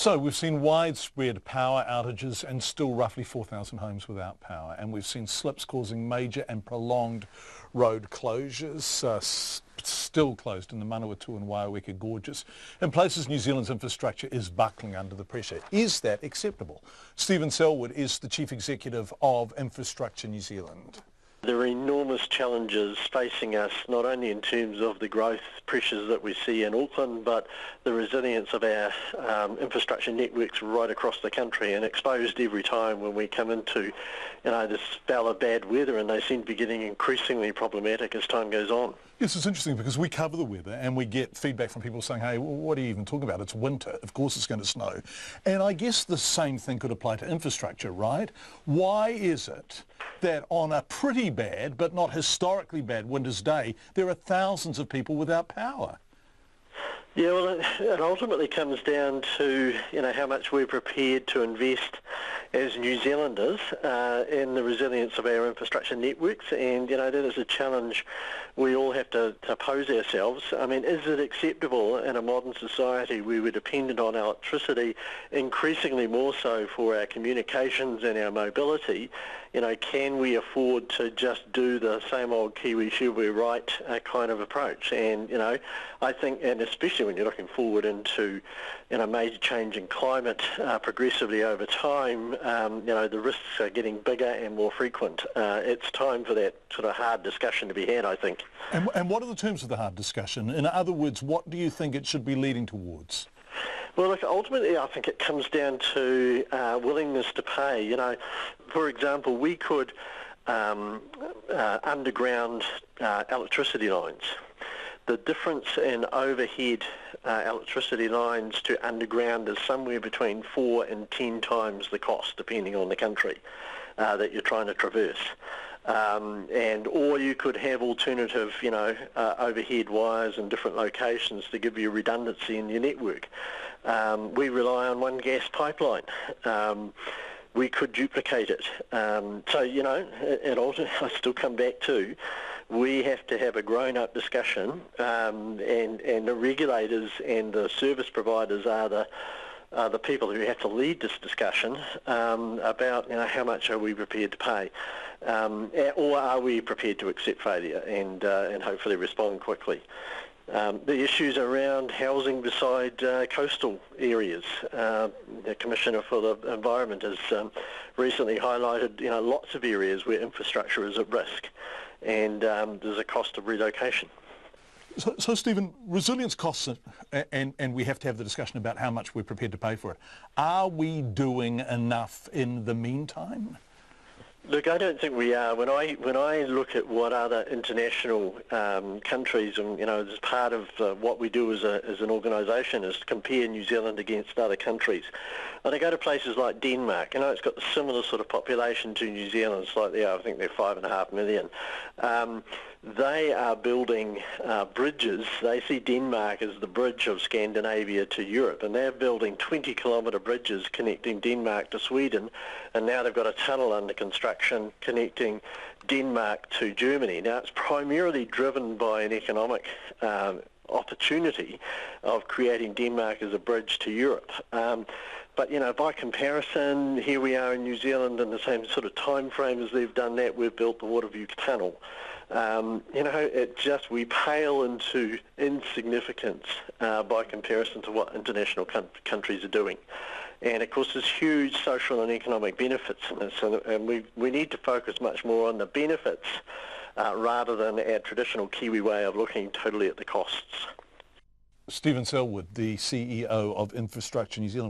So we've seen widespread power outages and still roughly 4,000 homes without power. And we've seen slips causing major and prolonged road closures, still closed in the Manawatu and Waiaweka gorges. In places, New Zealand's infrastructure is buckling under the pressure. Is that acceptable? Stephen Selwood is the Chief Executive of Infrastructure New Zealand. There are enormous challenges facing us, not only in terms of the growth pressures that we see in Auckland, but the resilience of our infrastructure networks right across the country, and exposed every time when we come into this spell of bad weather, and they seem to be getting increasingly problematic as time goes on. Yes, it's interesting because we cover the weather and we get feedback from people saying, hey, what are you even talking about? It's winter. Of course it's going to snow. And I guess the same thing could apply to infrastructure, right? Why is it that on a pretty bad, but not historically bad winter's day, there are thousands of people without power? Yeah, well, it ultimately comes down to, how much we're prepared to invest as New Zealanders in the resilience of our infrastructure networks, and, that is a challenge we all have to pose ourselves. I mean, is it acceptable in a modern society where we're dependent on electricity increasingly more so for our communications and our mobility? Can we afford to just do the same old Kiwi should we right kind of approach? And, I think, and especially when you're looking forward into, major change in climate progressively over time, the risks are getting bigger and more frequent. It's time for that sort of hard discussion to be had, I think. And what are the terms of the hard discussion? In other words, what do you think it should be leading towards? Well, look, ultimately I think it comes down to willingness to pay. For example, we could underground electricity lines. The difference in overhead electricity lines to underground is somewhere between 4 and 10 times the cost, depending on the country that you're trying to traverse. Or you could have alternative, overhead wires in different locations to give you redundancy in your network. We rely on one gas pipeline. We could duplicate it. I still come back to, we have to have a grown-up discussion, and the regulators and the service providers are the people who have to lead this discussion about how much are we prepared to pay, or are we prepared to accept failure and hopefully respond quickly. The issues around housing beside coastal areas. The Commissioner for the Environment has recently highlighted lots of areas where infrastructure is at risk, and there's a cost of relocation. So Stephen, resilience costs, and we have to have the discussion about how much we're prepared to pay for it. Are we doing enough in the meantime? Look, I don't think we are. When I look at what other international countries, and as part of what we do as an organisation is to compare New Zealand against other countries. And I go to places like Denmark. It's got a similar sort of population to New Zealand, slightly. I think they're 5.5 million. They are building bridges. They see Denmark as the bridge of Scandinavia to Europe, and they're building 20-kilometre bridges connecting Denmark to Sweden, and now they've got a tunnel under construction connecting Denmark to Germany. Now, it's primarily driven by an economic opportunity of creating Denmark as a bridge to Europe. But, by comparison, here we are in New Zealand in the same sort of time frame as they've done that. We've built the Waterview Tunnel. We pale into insignificance by comparison to what international countries are doing. And, of course, there's huge social and economic benefits in this, and we need to focus much more on the benefits rather than our traditional Kiwi way of looking totally at the costs. Stephen Selwood, the CEO of Infrastructure New Zealand.